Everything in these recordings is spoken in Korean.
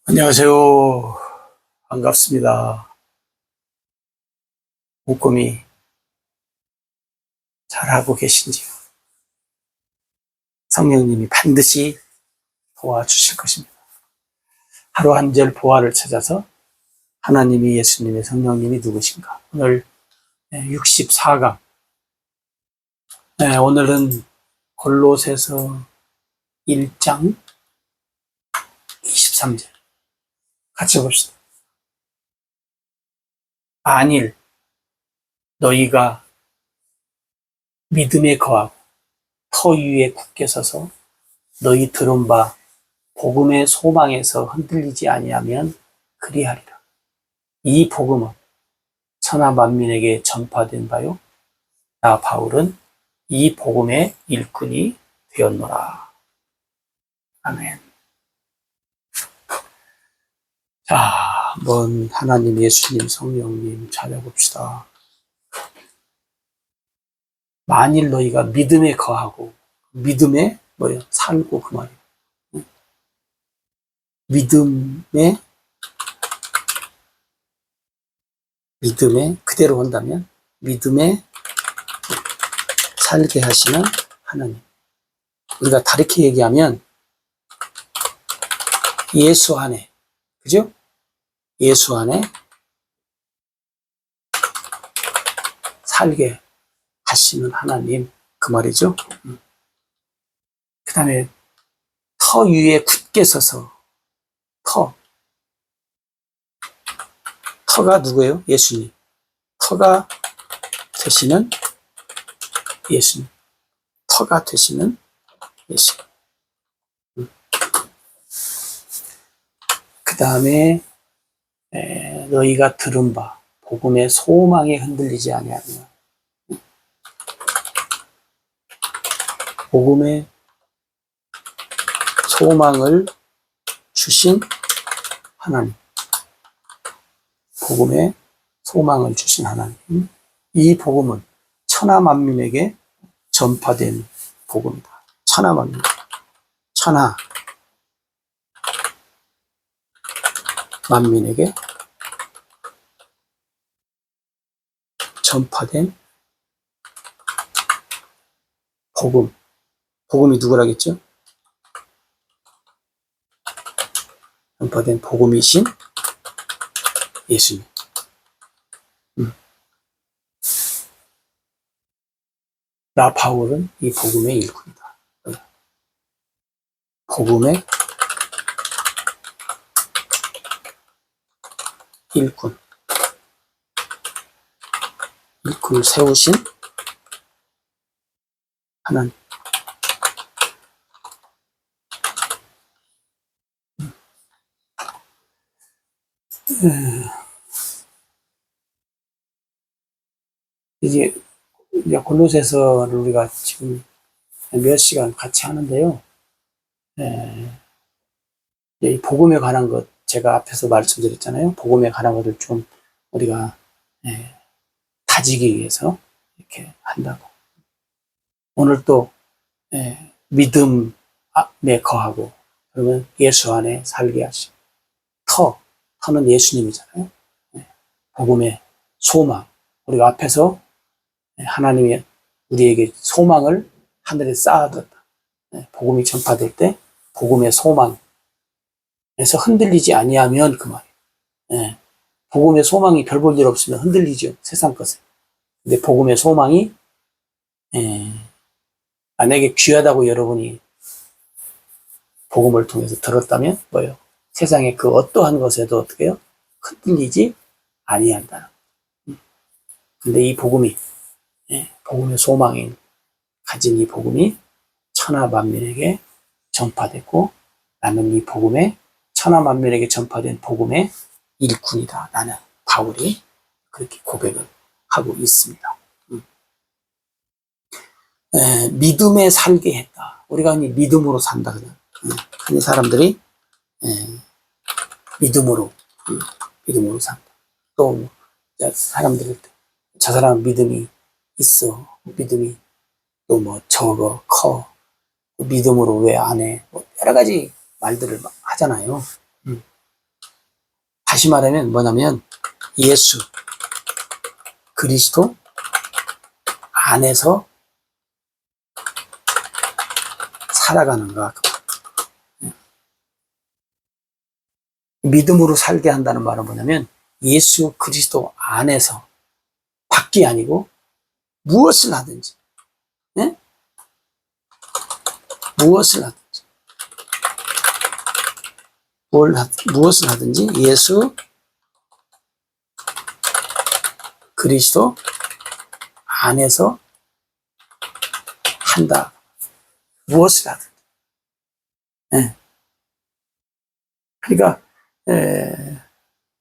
안녕하세요. 반갑습니다. 목금이 잘하고 계신지요? 성령님이 반드시 도와주실 것입니다. 하루 한 절 보화를 찾아서 하나님이, 예수님의, 성령님이 누구신가? 오늘 64강. 오늘은 골로새서 1장 23절. 같이 봅시다. 만일 너희가 믿음에 거하고 터 위에 굳게 서서 너희 들은 바 복음의 소망에서 흔들리지 아니하면 그리하리라. 이 복음은 천하 만민에게 전파된 바요. 나 바울은 이 복음의 일꾼이 되었노라. 아멘. 자, 한번 하나님, 예수님, 성령님 찾아봅시다. 만일 너희가 믿음에 거하고 믿음에 살고 그 말이에요. 믿음에 그대로 한다면 믿음에 살게 하시는 하나님. 우리가 다르게 얘기하면 예수 안에, 그죠? 예수 안에 살게 하시는 하나님, 그 말이죠. 그 다음에 터 위에 굳게 서서 터가 누구예요? 예수님. 터가 되시는 예수님. 터가 되시는 예수님. 그 다음에 너희가 들은 바 복음의 소망에 흔들리지 아니하며 복음의 소망을 주신 하나님. 복음의 소망을 주신 하나님. 이 복음은 천하 만민에게 전파된 복음이다. 천하 만민. 천하 만민에게 전파된 복음. 복음이 누구라겠죠? 전파된 복음이신 예수님. 나 바울은 이 복음의 일꾼이다. 복음의 일꾼. 일꾼을 세우신 하나님. 이제 골로새서를 우리가 지금 몇 시간 같이 하는데요. 이 복음에 관한 것, 제가 앞에서 말씀드렸잖아요. 복음에 관한 것을 좀 우리가 다지기 위해서 이렇게 한다고. 오늘 또 믿음에 거하고, 그러면 예수 안에 살게 하시고, 터는 예수님이잖아요. 복음의 소망. 우리가 앞에서 하나님이 우리에게 소망을 하늘에 쌓아뒀다. 복음이 전파될 때 복음의 소망에서 흔들리지 아니하면 그 말이에요. 복음의 소망이 별 볼 일 없으면 흔들리죠. 세상 것에. 근데 복음의 소망이 만약에 귀하다고 여러분이 복음을 통해서 들었다면 뭐예요? 세상의 그 어떠한 것에도 어떻게 해요? 흔들리지 아니한다. 근데 이 복음이 복음의 소망인 가진 이 복음이 천하 만민에게 전파됐고, 나는 이 복음에 천하 만민에게 전파된 복음의 일꾼이다. 나는 바울이 그렇게 고백을 하고 있습니다. 믿음에 살게 했다. 우리가 흔히 믿음으로 산다 그냥. 흔히 사람들이 믿음으로 산다. 또 사람들이 저 사람은 믿음이 있어. 믿음이 또 뭐 적어, 커. 믿음으로 왜 안 해? 뭐 여러 가지 말들을 하잖아요. 다시 말하면 뭐냐면 예수 그리스도 안에서 살아가는가. 믿음으로 살게 한다는 말은 뭐냐면 예수 그리스도 안에서, 밖이 아니고 무엇을 하든지, 네? 무엇을 하든지, 무엇을 하든지 예수 그리스도 안에서 한다. 무엇을 하든지. 네. 그러니까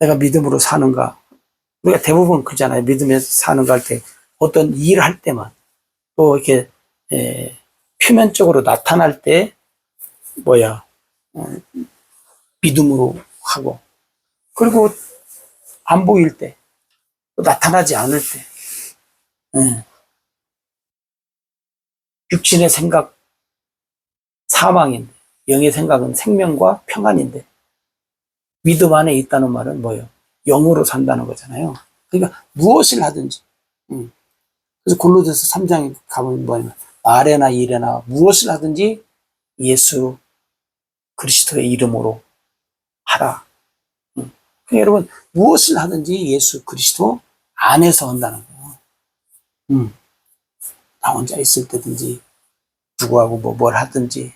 내가 믿음으로 사는가, 우리가 대부분 그잖아요. 믿음에서 사는가 할 때 어떤 일을 할 때만, 또 이렇게 표면적으로 나타날 때 믿음으로 하고, 그리고 안 보일 때, 또 나타나지 않을 때, 육신의 생각 사망인데 영의 생각은 생명과 평안인데, 믿음 안에 있다는 말은 뭐예요? 영으로 산다는 거잖아요. 그러니까 무엇을 하든지. 그래서 골로새서 3장에 가보면 뭐냐면 말에나 일에나 무엇을 하든지 예수 그리스도의 이름으로 하라. 그러니까 여러분 무엇을 하든지 예수 그리스도 안에서 한다는 거예요. 나 혼자 있을 때든지 누구하고 뭘 하든지,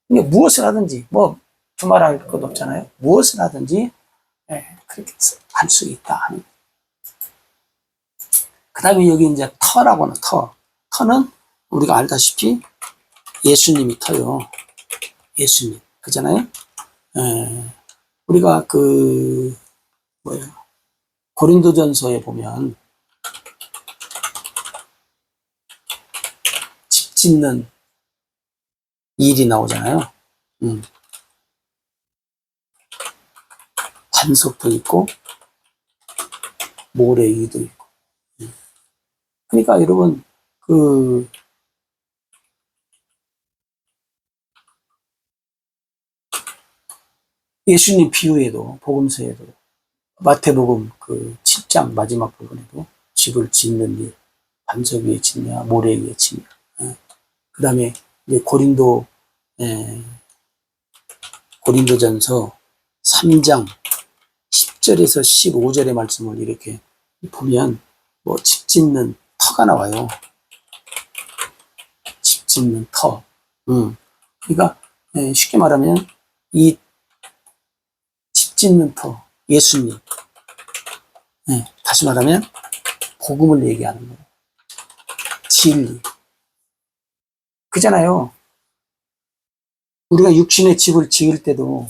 그러니까 무엇을 하든지 두말할 것 없잖아요. 무엇을 하든지 그렇게 할 수 있다. 그 다음에 여기 이제 터라고 하는 터는 우리가 알다시피 예수님이 터요. 예수님. 그잖아요? 우리가 고린도전서에 보면 집 짓는 일이 나오잖아요. 관석도 있고, 모래위도 있고. 그러니까 여러분, 예수님 비유에도, 복음서에도, 마태복음 7장 마지막 부분에도 집을 짓는 일, 반석 위에 짓냐, 모래 위에 짓냐. 그 다음에 이제 고린도전서 3장 10절에서 15절의 말씀을 이렇게 보면 집 짓는 터가 나와요. 집 짓는 터. 그러니까 쉽게 말하면 이 집 짓는 터, 예수님. 다시 말하면 복음을 얘기하는 거예요. 진리. 그잖아요. 우리가 육신의 집을 지을 때도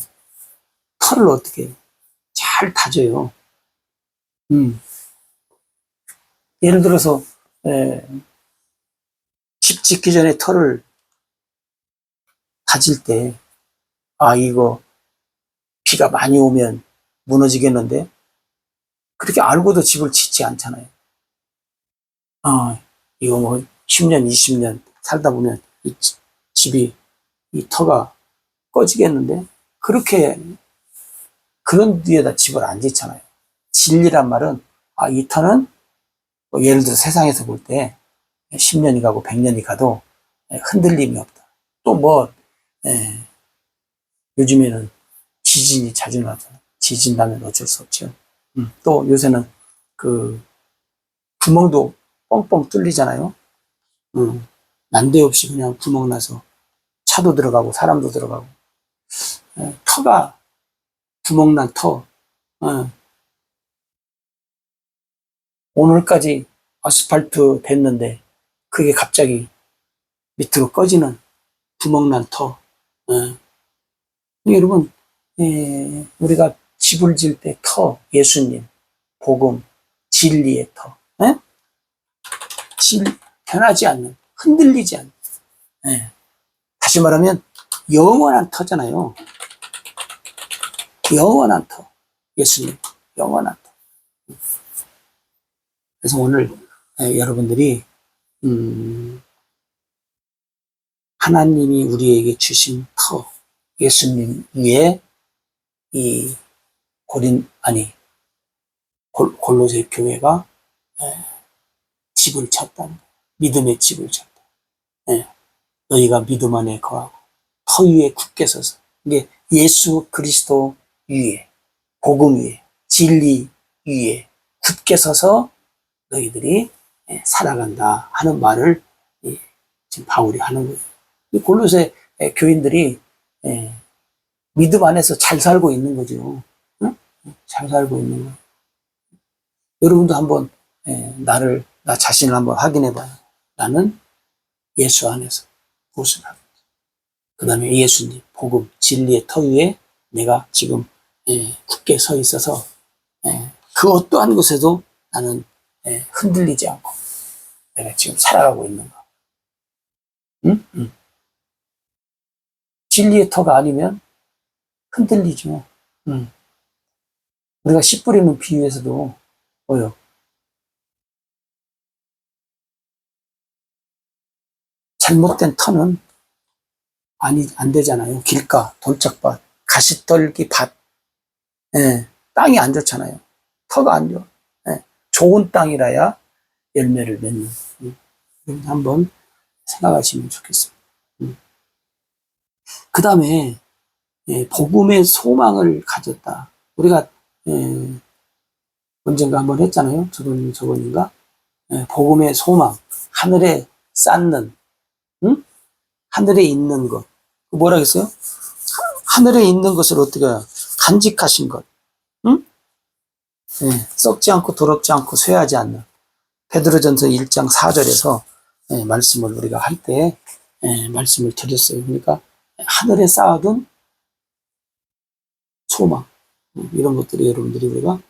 터를 어떻게 잘 다져요. 예를 들어서 집 짓기 전에 터를 다질 때, 이거 비가 많이 오면 무너지겠는데, 그렇게 알고도 집을 짓지 않잖아요. 이거 10년, 20년 살다 보면 집이, 이 터가 꺼지겠는데, 그런 뒤에다 집을 안 짓잖아요. 진리란 말은, 이 터는, 예를 들어 세상에서 볼 때, 10년이 가고 100년이 가도 흔들림이 없다. 또 요즘에는 지진이 자주 나잖아요. 지진 나면 어쩔 수 없죠. 또 요새는 구멍도 뻥뻥 뚫리잖아요. 난데없이 그냥 구멍 나서 차도 들어가고 사람도 들어가고. 터가, 구멍 난 터. 오늘까지 아스팔트 됐는데 그게 갑자기 밑으로 꺼지는 구멍 난 터. 여러분, 우리가 집을 지을 때 터, 예수님, 복음, 진리의 터. 변하지 않는, 흔들리지 않는. 다시 말하면 영원한 터잖아요. 영원한 터. 예수님, 영원한 터. 그래서 오늘 여러분들이 하나님이 우리에게 주신 터, 예수님 위에 이 골로새 교회가 집을 찾다. 믿음의 집을 찾다. 너희가 믿음 안에 거하고 터 위에 굳게 서서, 이게 예수 그리스도 위에, 복음 위에, 진리 위에 굳게 서서 너희들이 살아간다 하는 말을 지금 바울이 하는 거예요. 이 골로새 교인들이 믿음 안에서 잘 살고 있는 거죠. 응? 잘 살고 있는 거예요. 여러분도 한번 나 자신을 한번 확인해 봐요. 나는 예수 안에서 무엇을 하고, 그 다음에 예수님, 복음, 진리의 터 위에 내가 지금 굳게 서 있어서 그 어떠한 것에도 나는 흔들리지 않고 내가 지금 살아가고 있는가. 응? 응. 진리의 터가 아니면 흔들리죠. 응. 우리가 씨 뿌리는 비유에서도 뭐요? 잘못된 터는 안 되잖아요. 길가, 돌짝밭, 가시떨기 밭. 땅이 안 좋잖아요. 터가 안 좋아. 좋은 땅이라야 열매를 맺는. 한번 생각하시면 좋겠습니다. 그 다음에 복음의 소망을 가졌다. 우리가 언젠가 한번 했잖아요. 저번인가? 복음의 소망, 하늘에 쌓는, 응? 하늘에 있는 것. 뭐라 그랬어요? 하늘에 있는 것을 어떻게 간직하신 것, 응? 썩지 않고 더럽지 않고 쇠하지 않는. 베드로전서 1장 4절에서 말씀을 우리가 할 때 말씀을 드렸어요. 그러니까 하늘에 쌓아둔 소망, 이런 것들이 여러분들이 우리가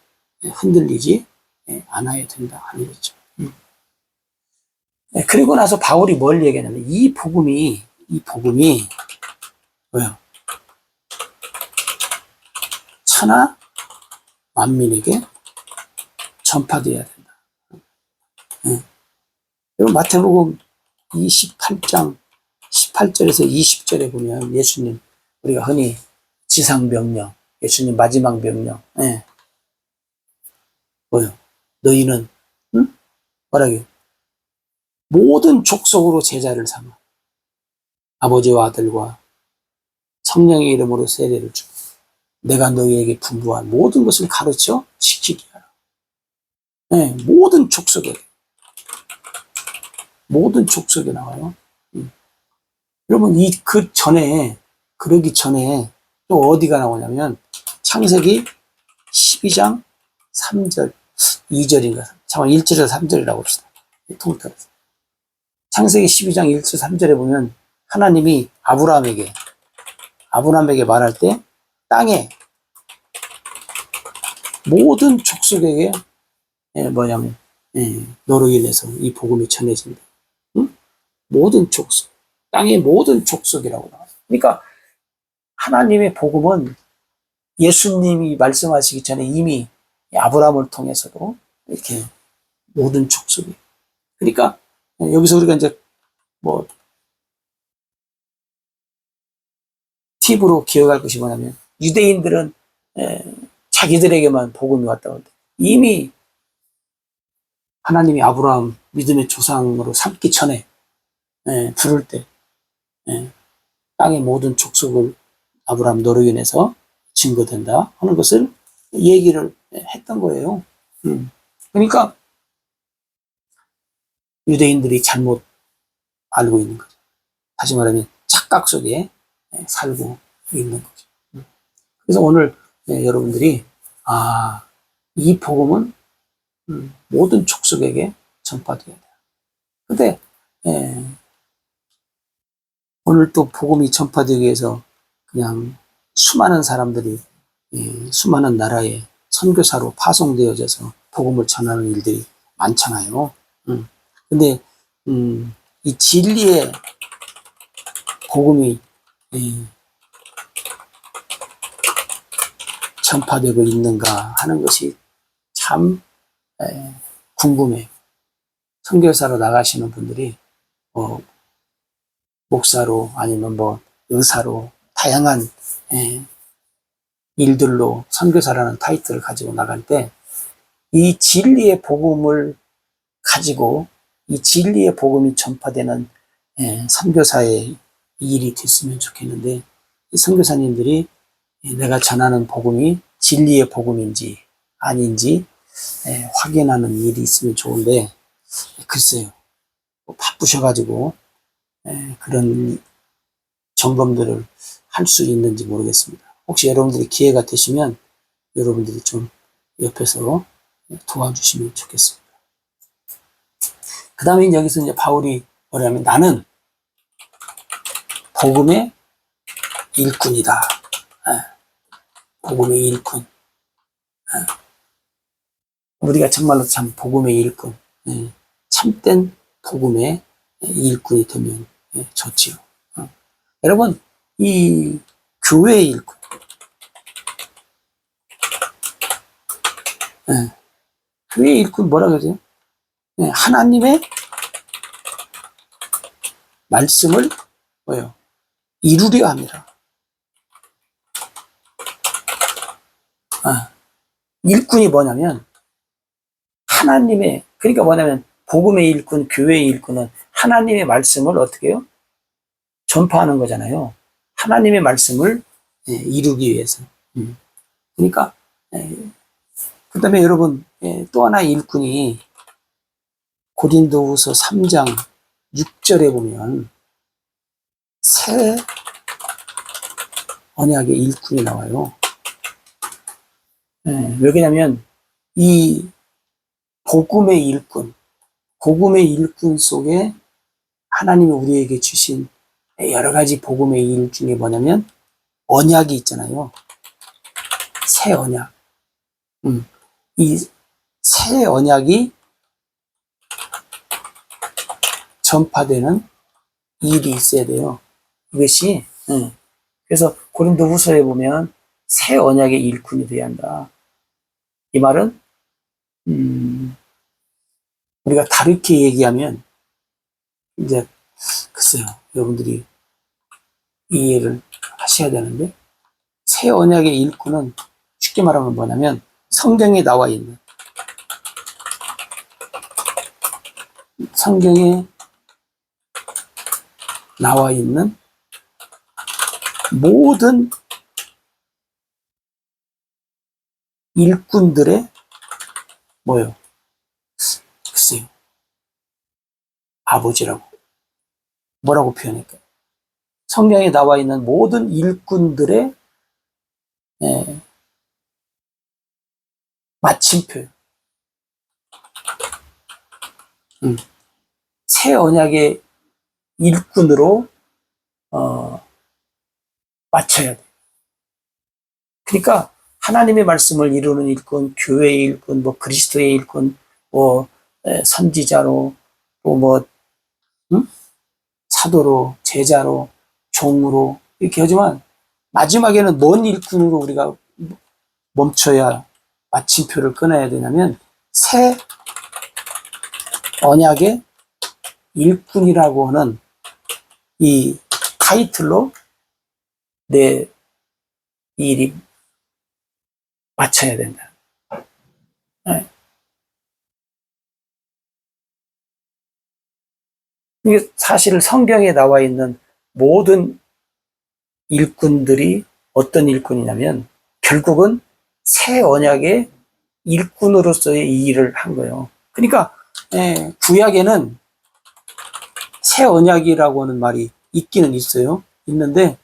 흔들리지 않아야 된다 하는 거죠. 그리고 나서 바울이 뭘 얘기하냐면 이 복음이 뭐야? 천하 만민에게 전파되어야 된다. 그리고 마태복음 28장 18절에서 20절에 보면 예수님, 우리가 흔히 지상명령, 예수님 마지막 명령, 뭐요? 너희는 뭐라고요? 모든 족속으로 제자를 삼아 아버지와 아들과 성령의 이름으로 세례를 주고 내가 너희에게 분부한 모든 것을 가르쳐 지키게 하라. 모든 족속에 나와요. 여러분 그러기 전에 또 어디가 나오냐면 창세기 12장 3절 2절인가 잠깐 1절에서 3절이라고 합시다. 통틀어서 창세기 12장 1절 3절에 보면 하나님이 아브라함에게 말할 때 땅에 모든 족속에게 뭐냐면 너로 인해서 이 복음이 전해진다. 응? 모든 족속, 땅의 모든 족속이라고 나와요. 그러니까 하나님의 복음은 예수님이 말씀하시기 전에 이미 아브라함을 통해서도 이렇게 모든 족속이. 그러니까 여기서 우리가 이제 뭐 팁으로 기억할 것이 뭐냐면 유대인들은 자기들에게만 복음이 왔다고 하는데 이미 하나님이 아브라함 믿음의 조상으로 삼기 전에 부를 때 땅의 모든 족속을 아브라함 너로 인해서 증거된다 하는 것을 얘기를 했던 거예요. 그러니까 유대인들이 잘못 알고 있는 거죠. 다시 말하면 착각 속에 살고 있는 거죠. 그래서 오늘 여러분들이 이 복음은 모든 족속에게 전파되어야 돼요. 근데 오늘 또 복음이 전파되기 위해서 그냥 수많은 사람들이 수많은 나라에 선교사로 파송되어져서 복음을 전하는 일들이 많잖아요. 근데 이 진리의 복음이 전파되고 있는가 하는 것이 참 궁금해요. 선교사로 나가시는 분들이 목사로 아니면 뭐 의사로 다양한 일들로 선교사라는 타이틀을 가지고 나갈 때 이 진리의 복음을 가지고 이 진리의 복음이 전파되는 선교사의 일이 됐으면 좋겠는데, 이 선교사님들이 내가 전하는 복음이 진리의 복음인지 아닌지 확인하는 일이 있으면 좋은데, 글쎄요, 바쁘셔가지고 그런 점검들을 할 수 있는지 모르겠습니다. 혹시 여러분들이 기회가 되시면 여러분들이 좀 옆에서 도와주시면 좋겠습니다. 그 다음에 여기서 이제 바울이 뭐냐면, 나는 복음의 일꾼이다. 복음의 일꾼. 우리가 정말로 참 복음의 일꾼, 참된 복음의 일꾼이 되면 좋지요. 여러분, 이 교회의 일꾼, 교회의 일꾼 뭐라 그러죠? 하나님의 말씀을 이루려 합니다. 일꾼이 뭐냐면 하나님의, 그러니까 뭐냐면 복음의 일꾼, 교회의 일꾼은 하나님의 말씀을 어떻게 해요? 전파하는 거잖아요. 하나님의 말씀을 이루기 위해서. 그러니까 그 다음에 여러분, 또 하나의 일꾼이 고린도후서 3장 6절에 보면 새 언약의 일꾼이 나와요. 왜 그러냐면 이 복음의 일꾼 속에 하나님이 우리에게 주신 여러 가지 복음의 일 중에 뭐냐면 언약이 있잖아요. 새 언약. 이 새 언약이 전파되는 일이 있어야 돼요. 이것이, 그래서 고린도후서에 보면 새 언약의 일꾼이 되어야 한다. 이 말은 우리가 다르게 얘기하면 이제 글쎄요, 여러분들이 이해를 하셔야 되는데, 새 언약의 일꾼은 쉽게 말하면 뭐냐면 성경에 나와 있는 모든 일꾼들의 글쎄요, 아버지라고 뭐라고 표현할까요? 성경에 나와 있는 모든 일꾼들의 마침표. 새 언약의 일꾼으로 맞춰야 돼. 그러니까 하나님의 말씀을 이루는 일꾼, 교회의 일꾼, 그리스도의 일꾼, 선지자로, 또 사도로, 제자로, 종으로 이렇게 하지만 마지막에는 뭔 일꾼으로 우리가 멈춰야 마침표를 끊어야 되냐면 새 언약의 일꾼이라고 하는 이 타이틀로 내 일이 맞춰야 된다. 이게 사실 성경에 나와 있는 모든 일꾼들이 어떤 일꾼이냐면 결국은 새 언약의 일꾼으로서의 이 일을 한 거예요. 그러니까 구약에는 새 언약이라고 하는 말이 있기는 있어요. 있는데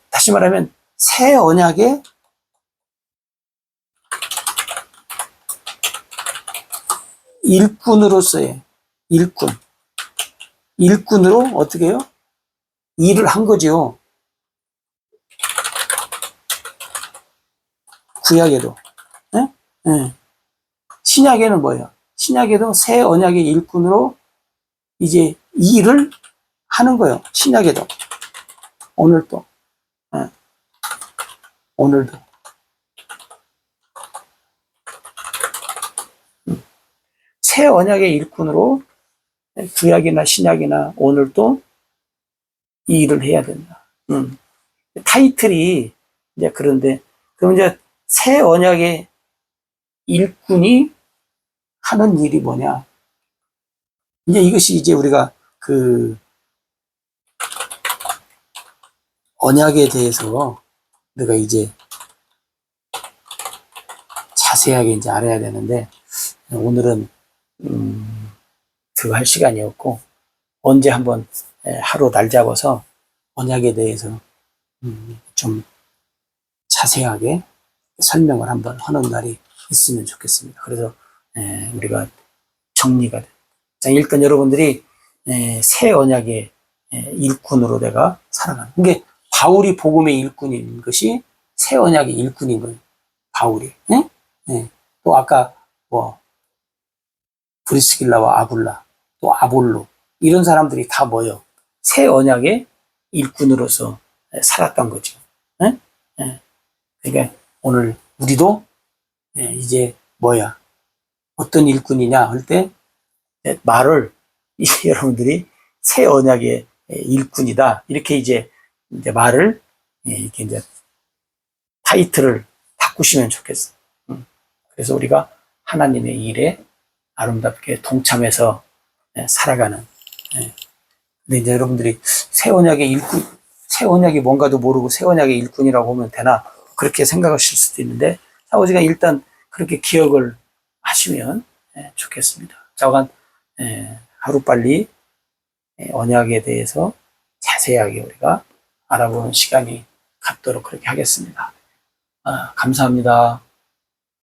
다시 말하면 새 언약의 일꾼으로서의 일꾼으로 어떻게 해요? 일을 한 거죠. 구약에도. 신약에는 뭐예요? 신약에도 새 언약의 일꾼으로 이제 이 일을 하는 거예요. 신약에도. 오늘도. 오늘도. 새 언약의 일꾼으로 구약이나 신약이나 오늘도 이 일을 해야 된다. 타이틀이 이제 그런데, 그럼 이제 새 언약의 일꾼이 하는 일이 뭐냐. 이제 이것이 이제 우리가 그 언약에 대해서 우리가 이제 자세하게 이제 알아야 되는데, 오늘은, 그거 할 시간이 없고, 언제 한번 하루 날 잡아서 언약에 대해서 좀 자세하게 설명을 한번 하는 날이 있으면 좋겠습니다. 그래서 우리가 정리가 돼. 자, 일단 여러분들이 새 언약의 일꾼으로 내가 살아가는. 이게 바울이 복음의 일꾼인 것이 새 언약의 일꾼인 거예요. 바울이. 또 아까 뭐 브리스길라와 아굴라, 또 아볼로 이런 사람들이 다 뭐요? 새 언약의 일꾼으로서 살았던 거죠. 그러니까 오늘 우리도 이제 뭐야? 어떤 일꾼이냐 할 때 말을 여러분들이 새 언약의 일꾼이다 이렇게 이제 말을 이렇게 이제 타이틀을 바꾸시면 좋겠어. 그래서 우리가 하나님의 일에 아름답게 동참해서 살아가는. 근데 이제 여러분들이 새 언약의 일꾼, 새 언약이 뭔가도 모르고 새 언약의 일꾼이라고 하면 되나 그렇게 생각하실 수도 있는데 우리가 일단 그렇게 기억을 하시면 좋겠습니다. 자간 하루빨리 언약에 대해서 자세하게 우리가 알아보는 시간이 갖도록 그렇게 하겠습니다. 감사합니다.